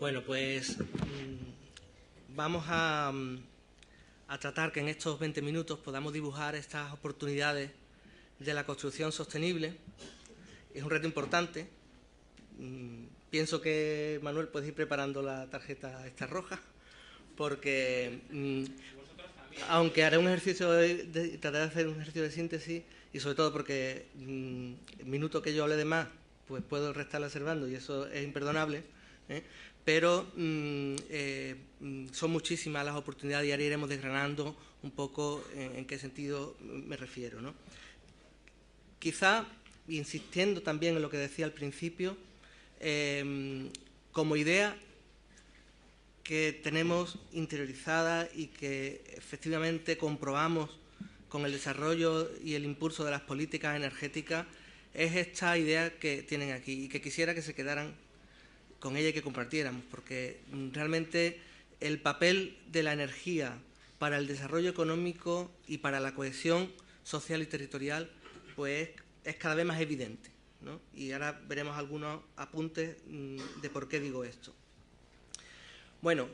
Bueno, pues vamos a tratar que en estos 20 minutos podamos dibujar estas oportunidades de la construcción sostenible. Es un reto importante. Pienso que, Manuel, puedes ir preparando la tarjeta esta roja, porque aunque haré un ejercicio trataré de hacer un ejercicio de síntesis, y sobre todo porque el minuto que yo hable de más, pues puedo restarle a Servando, y eso es imperdonable, pero son muchísimas las oportunidades y ahora iremos desgranando un poco en qué sentido me refiero, ¿no? Quizá, insistiendo también en lo que decía al principio, como idea que tenemos interiorizada y que efectivamente comprobamos con el desarrollo y el impulso de las políticas energéticas, es esta idea que tienen aquí y que quisiera que se quedaran con ella y que compartiéramos, porque realmente el papel de la energía para el desarrollo económico y para la cohesión social y territorial pues es cada vez más evidente, ¿no? Y ahora veremos algunos apuntes de por qué digo esto. Bueno,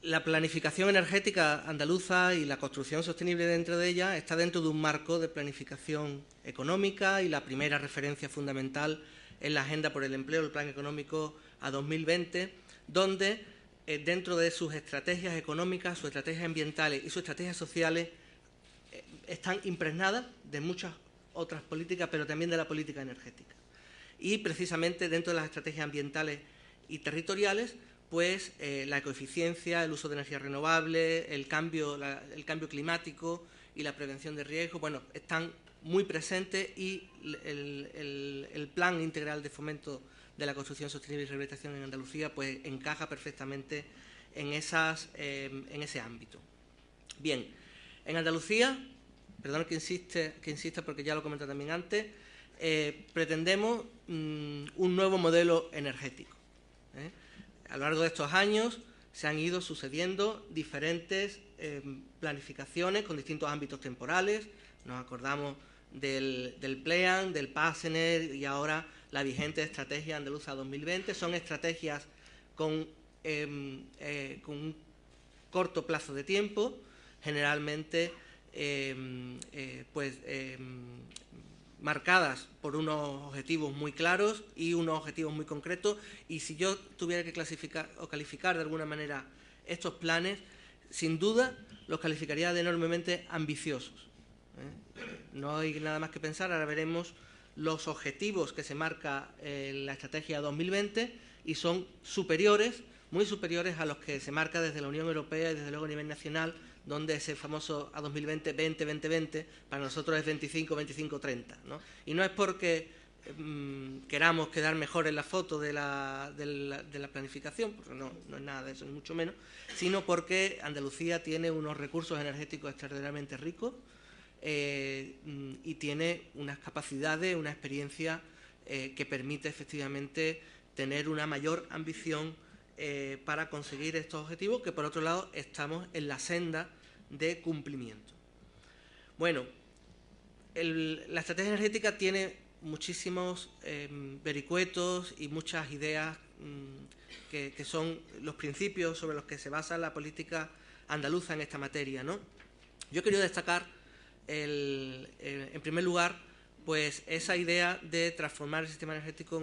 la planificación energética andaluza y la construcción sostenible dentro de ella está dentro de un marco de planificación económica, y la primera referencia fundamental es la Agenda por el Empleo, el Plan Económico a 2020, donde dentro de sus estrategias económicas, sus estrategias ambientales y sus estrategias sociales están impregnadas de muchas otras políticas, pero también de la política energética. Y precisamente dentro de las estrategias ambientales y territoriales, pues la ecoeficiencia, el uso de energías renovables, el cambio climático y la prevención de riesgos, bueno, están muy presentes, y el Plan Integral de Fomento de la Construcción Sostenible y Rehabilitación en Andalucía pues encaja perfectamente en ese ámbito. Bien, en Andalucía, perdón que insista porque ya lo comenté también antes, pretendemos un nuevo modelo energético. A lo largo de estos años se han ido sucediendo diferentes planificaciones con distintos ámbitos temporales. Nos acordamos del PLEAN, del PASENER y ahora la vigente Estrategia Andaluza 2020. Son estrategias con un corto plazo de tiempo, generalmente marcadas por unos objetivos muy claros y unos objetivos muy concretos, y si yo tuviera que clasificar o calificar de alguna manera estos planes, sin duda los calificaría de enormemente ambiciosos. No hay nada más que pensar, ahora veremos los objetivos que se marca la Estrategia 2020 y son superiores, muy superiores a los que se marca desde la Unión Europea y desde luego a nivel nacional, donde ese famoso a 2020, 20-20-20, para nosotros es 25-25-30, ¿no? Y no es porque queramos quedar mejor en la foto de la planificación, porque no es nada de eso, ni mucho menos, sino porque Andalucía tiene unos recursos energéticos extraordinariamente ricos y tiene unas capacidades, una experiencia que permite efectivamente tener una mayor ambición para conseguir estos objetivos, que por otro lado estamos en la senda de cumplimiento. Bueno, la estrategia energética tiene muchísimos vericuetos y muchas ideas que son los principios sobre los que se basa la política andaluza en esta materia, ¿no? Yo quería destacar en primer lugar pues esa idea de transformar el sistema energético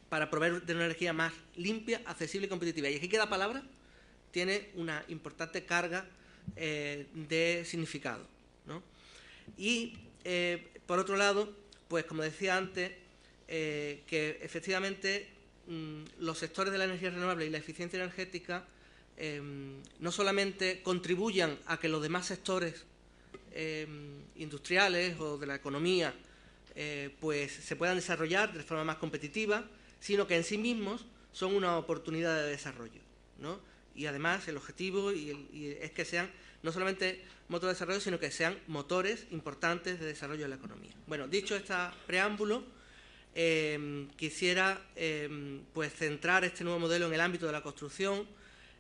para proveer de una energía más limpia, accesible y competitiva. Y aquí cada palabra tiene una importante carga de significado, ¿no? Y, por otro lado, pues como decía antes, que efectivamente los sectores de la energía renovable y la eficiencia energética no solamente contribuyan a que los demás sectores industriales o de la economía pues se puedan desarrollar de forma más competitiva, sino que en sí mismos son una oportunidad de desarrollo, ¿no? Y además el objetivo es que sean no solamente motores de desarrollo, sino que sean motores importantes de desarrollo de la economía. Bueno, dicho este preámbulo, quisiera pues centrar este nuevo modelo en el ámbito de la construcción,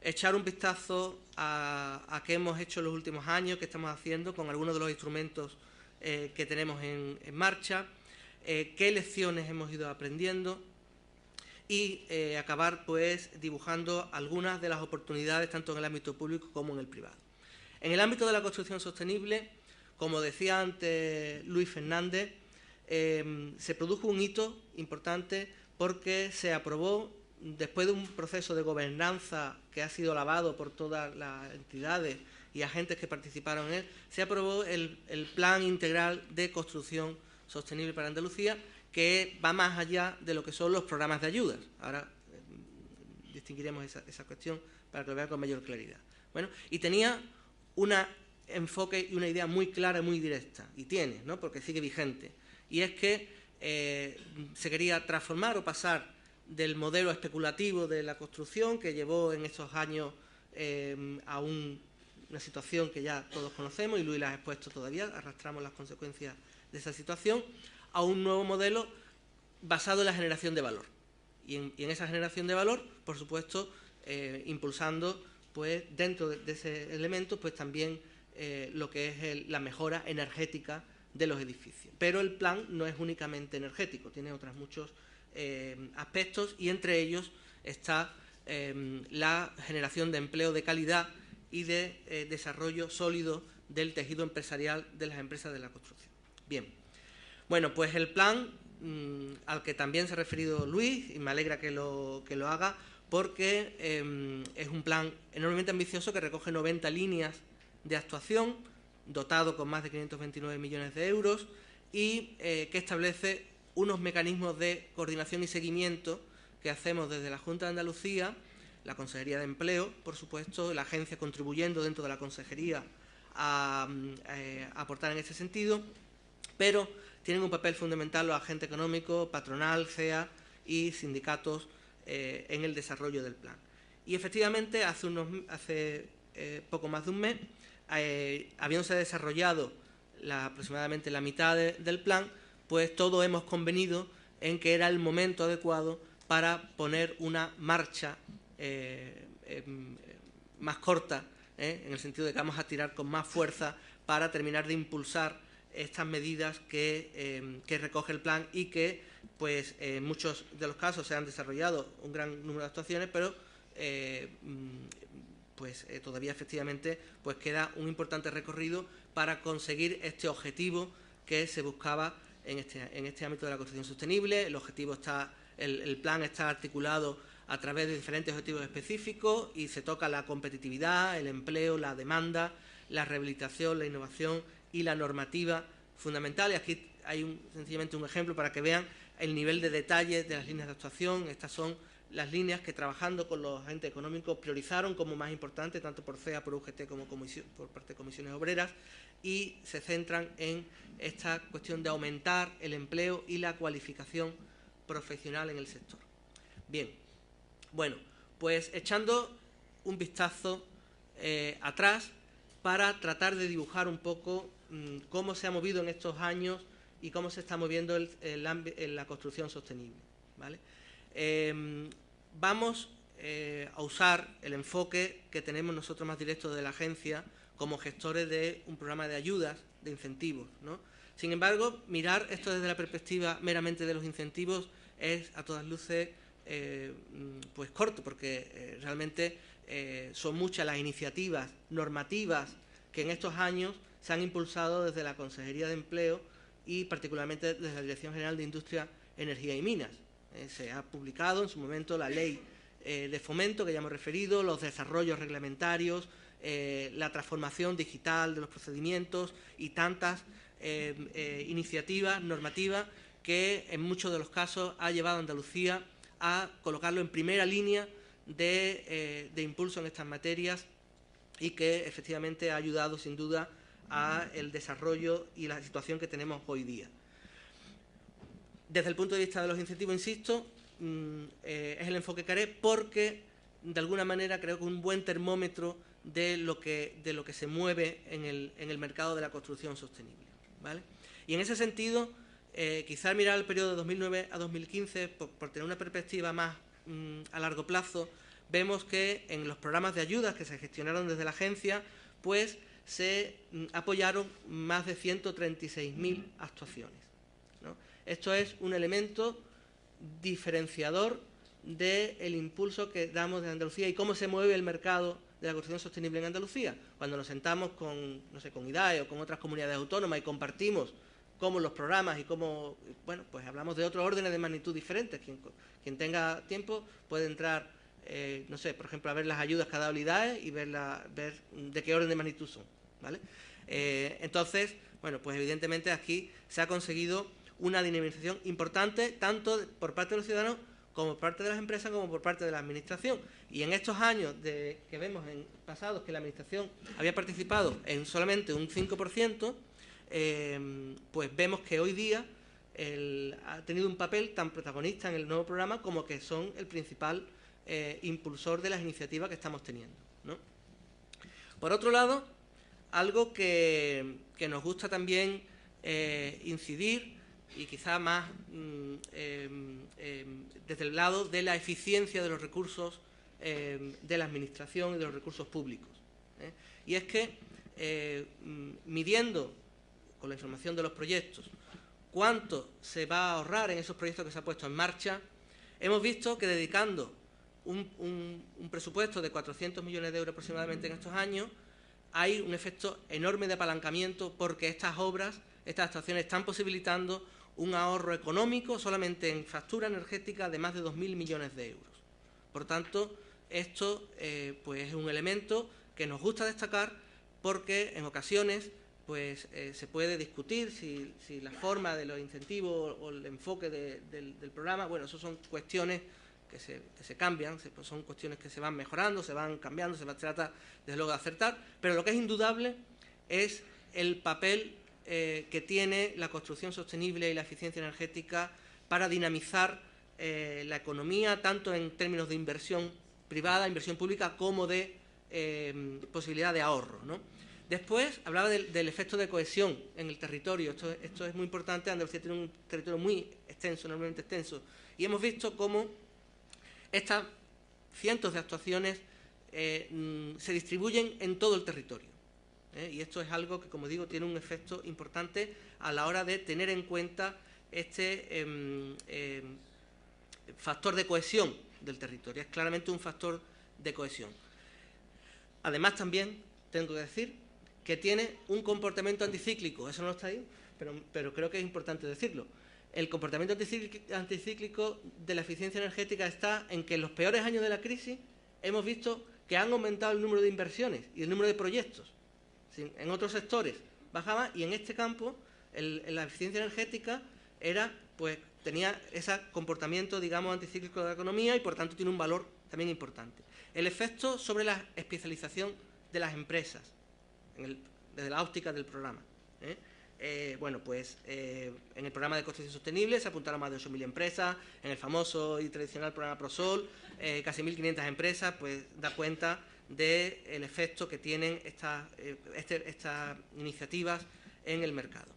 echar un vistazo a qué hemos hecho en los últimos años, qué estamos haciendo con algunos de los instrumentos que tenemos en marcha, qué lecciones hemos ido aprendiendo y acabar pues dibujando algunas de las oportunidades tanto en el ámbito público como en el privado. En el ámbito de la construcción sostenible, como decía antes Luis Fernández, se produjo un hito importante porque se aprobó, después de un proceso de gobernanza que ha sido lavado por todas las entidades y agentes que participaron en él, se aprobó el Plan Integral de Construcción Sostenible para Andalucía, que va más allá de lo que son los programas de ayudas. Ahora distinguiremos esa cuestión para que lo vean con mayor claridad. Bueno, y tenía un enfoque y una idea muy clara, muy directa, y tiene, ¿no?, porque sigue vigente, y es que se quería transformar o pasar del modelo especulativo de la construcción que llevó en estos años a una situación que ya todos conocemos, y Luis la ha expuesto todavía, arrastramos las consecuencias de esa situación, a un nuevo modelo basado en la generación de valor. Y en esa generación de valor, por supuesto, impulsando pues, dentro de ese elemento pues, también lo que es la mejora energética de los edificios. Pero el plan no es únicamente energético, tiene otros muchos aspectos, y entre ellos está la generación de empleo de calidad y de desarrollo sólido del tejido empresarial de las empresas de la construcción. Bien, bueno, pues el plan al que también se ha referido Luis, y me alegra que lo haga, porque es un plan enormemente ambicioso que recoge 90 líneas de actuación, dotado con más de 529 millones de euros, y que establece unos mecanismos de coordinación y seguimiento que hacemos desde la Junta de Andalucía, la Consejería de Empleo, por supuesto, la agencia contribuyendo dentro de la Consejería a aportar en ese sentido, pero tienen un papel fundamental los agentes económicos, patronal, CEA y sindicatos en el desarrollo del plan. Y efectivamente, hace poco más de un mes, habiéndose desarrollado aproximadamente la mitad del plan, pues todos hemos convenido en que era el momento adecuado para poner una marcha más corta, en el sentido de que vamos a tirar con más fuerza para terminar de impulsar estas medidas que recoge el plan y que, pues, en muchos de los casos se han desarrollado un gran número de actuaciones, pero todavía efectivamente pues queda un importante recorrido para conseguir este objetivo que se buscaba en este ámbito de la construcción sostenible. El objetivo el plan está articulado a través de diferentes objetivos específicos y se toca la competitividad, el empleo, la demanda, la rehabilitación, la innovación y la normativa fundamental. Y aquí hay sencillamente un ejemplo para que vean el nivel de detalle de las líneas de actuación. Estas son las líneas que, trabajando con los agentes económicos, priorizaron como más importantes, tanto por CEA, por UGT como por parte de comisiones obreras, y se centran en esta cuestión de aumentar el empleo y la cualificación profesional en el sector. Bien, bueno, pues echando un vistazo atrás para tratar de dibujar un poco cómo se ha movido en estos años y cómo se está moviendo la construcción sostenible, ¿vale? Vamos a usar el enfoque que tenemos nosotros más directo de la agencia como gestores de un programa de ayudas, de incentivos, ¿no? Sin embargo, mirar esto desde la perspectiva meramente de los incentivos es a todas luces pues corto, porque realmente son muchas las iniciativas normativas que en estos años se han impulsado desde la Consejería de Empleo y particularmente desde la Dirección General de Industria, Energía y Minas. Se ha publicado en su momento la Ley de Fomento, que ya hemos referido, los desarrollos reglamentarios, la transformación digital de los procedimientos y tantas iniciativas normativas que en muchos de los casos ha llevado a Andalucía a colocarlo en primera línea de impulso en estas materias y que efectivamente ha ayudado sin duda al desarrollo y la situación que tenemos hoy día. Desde el punto de vista de los incentivos, insisto, es el enfoque que haré porque, de alguna manera, creo que un buen termómetro de lo que se mueve en el mercado de la construcción sostenible, ¿vale? Y en ese sentido, quizás mirar el periodo de 2009 a 2015, por tener una perspectiva más a largo plazo, vemos que en los programas de ayudas que se gestionaron desde la agencia, pues se apoyaron más de 136.000 actuaciones, ¿no? Esto es un elemento diferenciador del impulso que damos de Andalucía y cómo se mueve el mercado de la construcción sostenible en Andalucía. Cuando nos sentamos con, no sé, con IDAE o con otras comunidades autónomas y compartimos cómo los programas y cómo, bueno, pues hablamos de otros órdenes de magnitud diferentes. Quien tenga tiempo puede entrar, no sé, por ejemplo, a ver las ayudas que ha dado el IDAE y ver de qué orden de magnitud son, ¿vale? Entonces, bueno, pues evidentemente aquí se ha conseguido una dinamización importante, tanto por parte de los ciudadanos como por parte de las empresas, como por parte de la Administración. Y en estos años que vemos en pasados que la Administración había participado en solamente un 5%, pues vemos que hoy día ha tenido un papel tan protagonista en el nuevo programa como que son el principal impulsor de las iniciativas que estamos teniendo, ¿no? Por otro lado, algo que nos gusta también incidir, y quizá más desde el lado de la eficiencia de los recursos de la Administración y de los recursos públicos. Y es que midiendo con la información de los proyectos cuánto se va a ahorrar en esos proyectos que se ha puesto en marcha, hemos visto que dedicando un presupuesto de 400 millones de euros aproximadamente en estos años, hay un efecto enorme de apalancamiento porque estas obras, estas actuaciones están posibilitando un ahorro económico solamente en factura energética de más de 2.000 millones de euros. Por tanto, esto pues es un elemento que nos gusta destacar porque en ocasiones pues, se puede discutir si la forma de los incentivos o el enfoque del programa, bueno, eso son cuestiones que se cambian, pues son cuestiones que se van mejorando, se van cambiando, se trata desde luego de acertar, pero lo que es indudable es el papel que tiene la construcción sostenible y la eficiencia energética para dinamizar la economía, tanto en términos de inversión privada, inversión pública, como de posibilidad de ahorro, ¿no? Después hablaba del efecto de cohesión en el territorio. Esto es muy importante. Andalucía tiene un territorio muy extenso, enormemente extenso, y hemos visto cómo estas cientos de actuaciones se distribuyen en todo el territorio. Y esto es algo que, como digo, tiene un efecto importante a la hora de tener en cuenta este factor de cohesión del territorio. Es claramente un factor de cohesión. Además, también tengo que decir que tiene un comportamiento anticíclico. Eso no está ahí, pero creo que es importante decirlo. El comportamiento anticíclico de la eficiencia energética está en que en los peores años de la crisis hemos visto que han aumentado el número de inversiones y el número de proyectos. En otros sectores bajaba, y en este campo la eficiencia energética tenía ese comportamiento, digamos, anticíclico de la economía, y por tanto tiene un valor también importante. El efecto sobre la especialización de las empresas, desde la óptica del programa. Bueno, pues en el programa de construcción sostenible se apuntaron más de 8.000 empresas, en el famoso y tradicional programa Prosol, casi 1.500 empresas, pues da cuenta del efecto que tienen estas iniciativas en el mercado.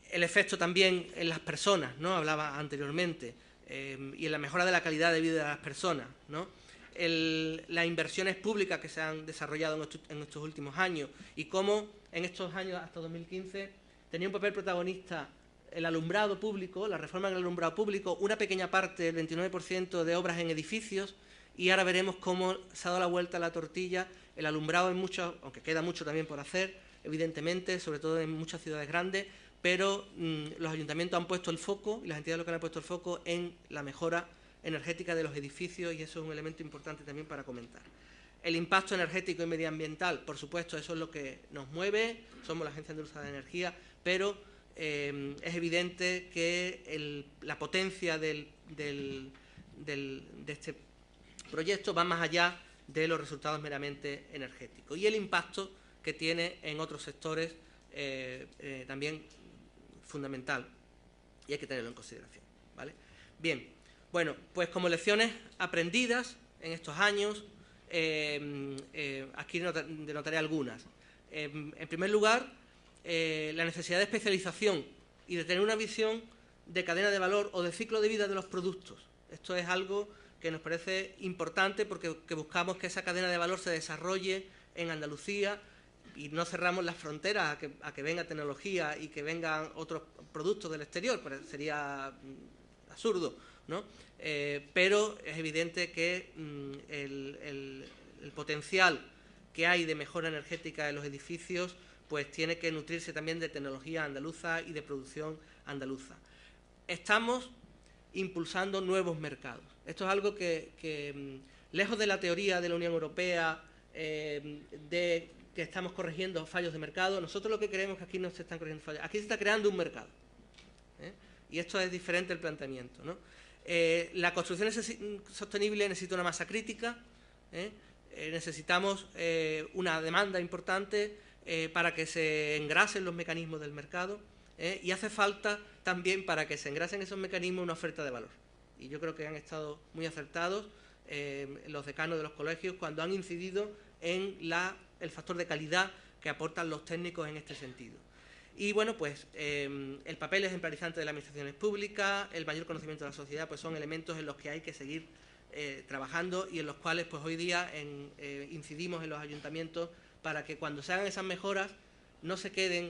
El efecto también en las personas, ¿no? Hablaba anteriormente, y en la mejora de la calidad de vida de las personas, ¿no? Las inversiones públicas que se han desarrollado en estos últimos años, y cómo en estos años, hasta 2015, tenía un papel protagonista el alumbrado público, la reforma del alumbrado público, una pequeña parte, el 29% de obras en edificios, y ahora veremos cómo se ha dado la vuelta a la tortilla. El alumbrado en muchos, aunque queda mucho también por hacer, evidentemente, sobre todo en muchas ciudades grandes, pero los ayuntamientos han puesto el foco, y las entidades locales han puesto el foco en la mejora energética de los edificios, y eso es un elemento importante también para comentar. El impacto energético y medioambiental, por supuesto, eso es lo que nos mueve, somos la Agencia Andaluza de Energía, pero es evidente que la potencia de este proyecto va más allá de los resultados meramente energéticos, y el impacto que tiene en otros sectores también fundamental, y hay que tenerlo en consideración, ¿vale? Bien, bueno, pues como lecciones aprendidas en estos años, aquí denotaré algunas. En primer lugar, la necesidad de especialización y de tener una visión de cadena de valor o de ciclo de vida de los productos. Esto es algo que nos parece importante porque buscamos que esa cadena de valor se desarrolle en Andalucía y no cerramos las fronteras a que venga tecnología y que vengan otros productos del exterior, pues sería absurdo. ¿no? Pero es evidente que el potencial que hay de mejora energética en los edificios pues tiene que nutrirse también de tecnología andaluza y de producción andaluza. Estamos impulsando nuevos mercados. Esto es algo que lejos de la teoría de la Unión Europea, de que estamos corrigiendo fallos de mercado, nosotros lo que creemos es que aquí no se están corrigiendo fallos, aquí se está creando un mercado. Y esto es diferente el planteamiento, ¿no? La construcción sostenible necesita una masa crítica, necesitamos una demanda importante para que se engrasen los mecanismos del mercado, y hace falta también, para que se engrasen esos mecanismos, una oferta de valor. Y yo creo que han estado muy acertados los decanos de los colegios cuando han incidido en el factor de calidad que aportan los técnicos en este sentido. Y bueno, pues el papel ejemplarizante de las administraciones públicas, el mayor conocimiento de la sociedad, pues son elementos en los que hay que seguir trabajando y en los cuales pues hoy día incidimos en los ayuntamientos para que cuando se hagan esas mejoras no se queden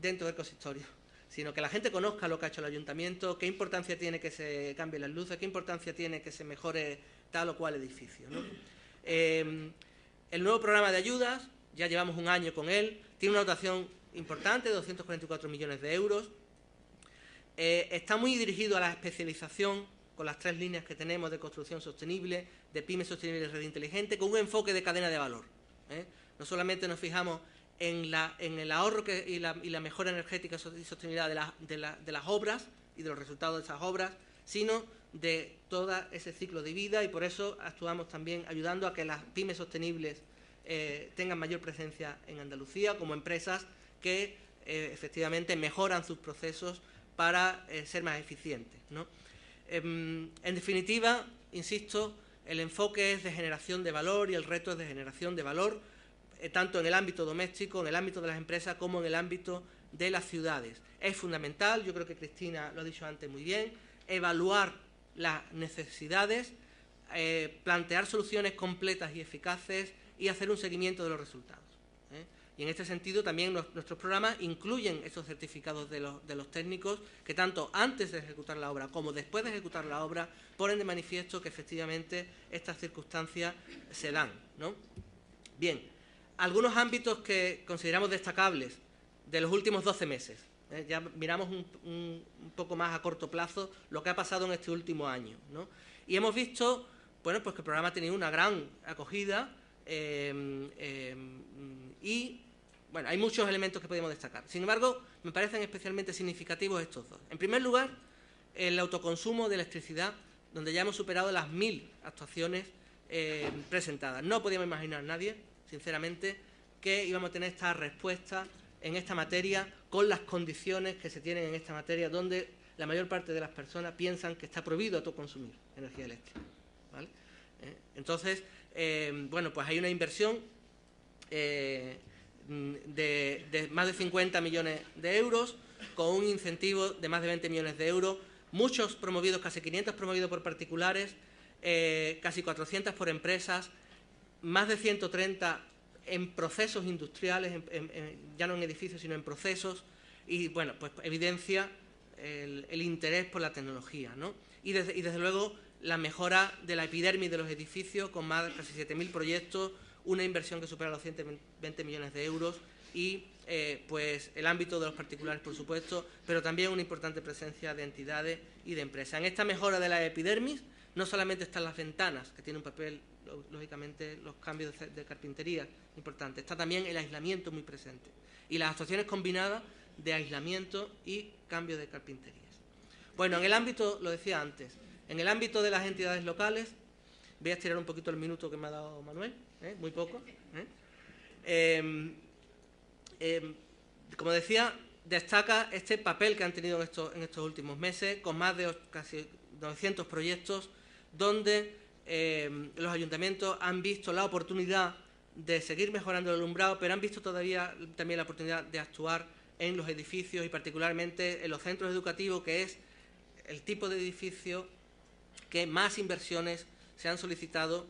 dentro del consistorio, sino que la gente conozca lo que ha hecho el ayuntamiento, qué importancia tiene que se cambien las luces, qué importancia tiene que se mejore tal o cual edificio, ¿no? El nuevo programa de ayudas, ya llevamos un año con él, tiene una dotación importante, 244 millones de euros. Está muy dirigido a la especialización, con las 3 líneas que tenemos de construcción sostenible, de pymes sostenible y red inteligente, con un enfoque de cadena de valor. No solamente nos fijamos en el ahorro y la mejora energética y sostenibilidad de las obras y de los resultados de esas obras, sino de todo ese ciclo de vida, y por eso actuamos también ayudando a que las pymes sostenibles tengan mayor presencia en Andalucía, como empresas que efectivamente mejoran sus procesos para ser más eficientes, ¿no? En definitiva, insisto, el enfoque es de generación de valor y el reto es de generación de valor, tanto en el ámbito doméstico, en el ámbito de las empresas, como en el ámbito de las ciudades. Es fundamental, yo creo que Cristina lo ha dicho antes muy bien, evaluar las necesidades, plantear soluciones completas y eficaces y hacer un seguimiento de los resultados. Y en este sentido también nuestros programas incluyen esos certificados de los técnicos que tanto antes de ejecutar la obra como después de ejecutar la obra ponen de manifiesto que efectivamente estas circunstancias se dan, ¿no? Bien, algunos ámbitos que consideramos destacables de los últimos 12 meses. Ya miramos un poco más a corto plazo lo que ha pasado en este último año, ¿no? Y hemos visto, bueno, pues que el programa ha tenido una gran acogida y bueno, hay muchos elementos que podemos destacar. Sin embargo, me parecen especialmente significativos estos dos. En primer lugar, el autoconsumo de electricidad, donde ya hemos superado las 1000 actuaciones presentadas. No podíamos imaginar nadie, sinceramente, que íbamos a tener esta respuesta en esta materia con las condiciones que se tienen en esta materia, donde la mayor parte de las personas piensan que está prohibido autoconsumir energía eléctrica, ¿vale? Entonces, bueno, pues hay una inversión de más de 50 millones de euros, con un incentivo de más de 20 millones de euros, muchos promovidos, casi 500 promovidos por particulares, casi 400 por empresas, más de 130 en procesos industriales, ya no en edificios, sino en procesos, y bueno, pues evidencia el interés por la tecnología, ¿no? Y desde luego la mejora de la epidermis de los edificios, con más de casi 7.000 proyectos, una inversión que supera los 120 millones de euros y pues el ámbito de los particulares, por supuesto, pero también una importante presencia de entidades y de empresas. En esta mejora de la epidermis no solamente están las ventanas, que tiene un papel, lógicamente, los cambios de carpintería importantes, está también el aislamiento muy presente y las actuaciones combinadas de aislamiento y cambio de carpinterías. Bueno, en el ámbito, lo decía antes, en el ámbito de las entidades locales, voy a estirar un poquito el minuto que me ha dado Manuel, muy poco. Como decía, destaca este papel que han tenido en estos últimos meses, con más de casi 900 proyectos, donde los ayuntamientos han visto la oportunidad de seguir mejorando el alumbrado, pero han visto todavía también la oportunidad de actuar en los edificios y particularmente en los centros educativos, que es el tipo de edificio que más inversiones se han solicitado,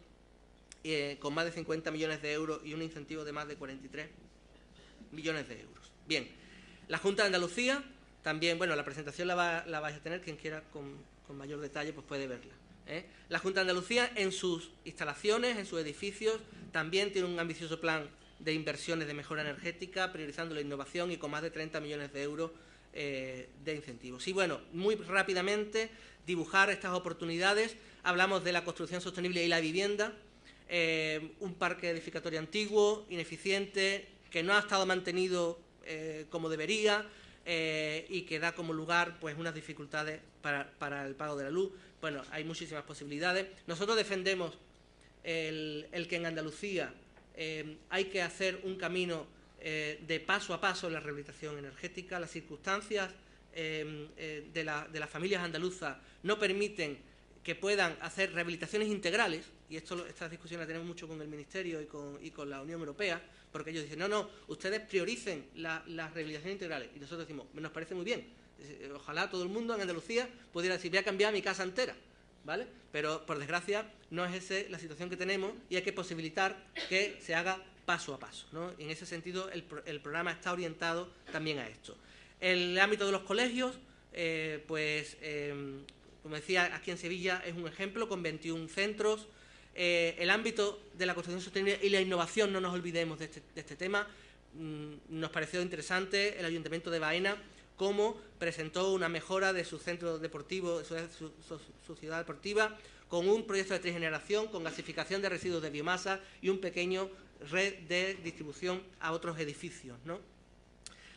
con más de 50 millones de euros y un incentivo de más de 43 millones de euros. Bien, la Junta de Andalucía también, bueno, la presentación la vais a tener, quien quiera mayor detalle, pues puede verla. La Junta de Andalucía, en sus instalaciones, en sus edificios, también tiene un ambicioso plan de inversiones de mejora energética, priorizando la innovación y con más de 30 millones de euros de incentivos. Y bueno, muy rápidamente, dibujar estas oportunidades. Hablamos de la construcción sostenible y la vivienda, un parque edificatorio antiguo, ineficiente, que no ha estado mantenido como debería y que da como lugar pues unas dificultades para el pago de la luz. Bueno, hay muchísimas posibilidades. Nosotros defendemos el que en Andalucía hay que hacer un camino de paso a paso en la rehabilitación energética. Las circunstancias de las familias andaluzas no permiten que puedan hacer rehabilitaciones integrales, y esta discusión la tenemos mucho con el Ministerio y con la Unión Europea, porque ellos dicen, no, ustedes prioricen las rehabilitaciones integrales. Y nosotros decimos, nos parece muy bien. Ojalá todo el mundo en Andalucía pudiera decir, voy a cambiar mi casa entera, ¿vale? Pero, por desgracia, no es esa la situación que tenemos y hay que posibilitar que se haga paso a paso, ¿no? Y en ese sentido, el programa está orientado también a esto. El ámbito de los colegios, como decía, aquí en Sevilla es un ejemplo con 21 centros. El ámbito de la construcción sostenible y la innovación, no nos olvidemos de este tema. Nos pareció interesante el Ayuntamiento de Baena cómo presentó una mejora de su centro deportivo, su ciudad deportiva, con un proyecto de trigeneración, con gasificación de residuos de biomasa y un pequeño red de distribución a otros edificios, ¿no?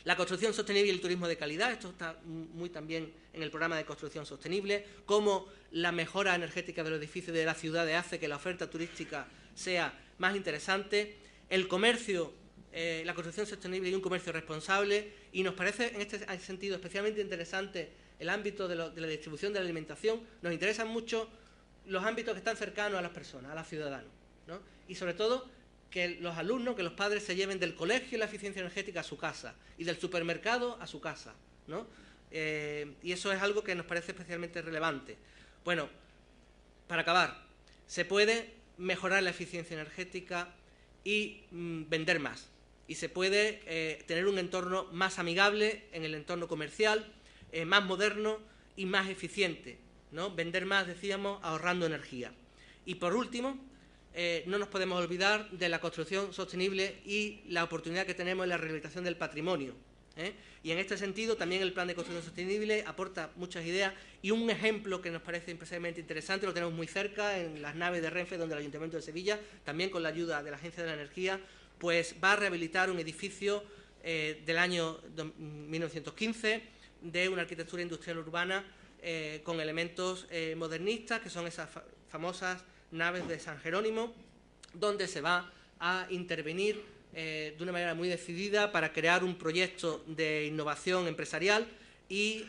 La construcción sostenible y el turismo de calidad, esto está muy también en el programa de construcción sostenible, cómo la mejora energética de los edificios de las ciudades hace que la oferta turística sea más interesante, el comercio, la construcción sostenible y un comercio responsable, y nos parece en este sentido especialmente interesante el ámbito de la distribución de la alimentación. Nos interesan mucho los ámbitos que están cercanos a las personas, a los ciudadanos, ¿no? Y sobre todo que los alumnos, que los padres se lleven del colegio la eficiencia energética a su casa y del supermercado a su casa, ¿no? Y eso es algo que nos parece especialmente relevante. Bueno, para acabar, se puede mejorar la eficiencia energética y vender más. Y se puede tener un entorno más amigable en el entorno comercial, más moderno y más eficiente, ¿no? Vender más, decíamos, ahorrando energía. Y por último, no nos podemos olvidar de la construcción sostenible y la oportunidad que tenemos en la rehabilitación del patrimonio. Y en este sentido también el plan de construcción sostenible aporta muchas ideas y un ejemplo que nos parece especialmente interesante, lo tenemos muy cerca en las naves de Renfe, donde el Ayuntamiento de Sevilla, también con la ayuda de la Agencia de la Energía, pues va a rehabilitar un edificio del año 1915 de una arquitectura industrial urbana con elementos modernistas, que son esas famosas naves de San Jerónimo, donde se va a intervenir de una manera muy decidida para crear un proyecto de innovación empresarial y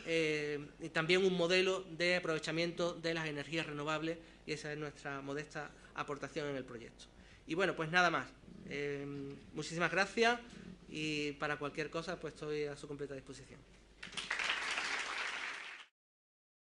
también un modelo de aprovechamiento de las energías renovables, y esa es nuestra modesta aportación en el proyecto. Y bueno, pues nada más. Muchísimas gracias y para cualquier cosa pues estoy a su completa disposición.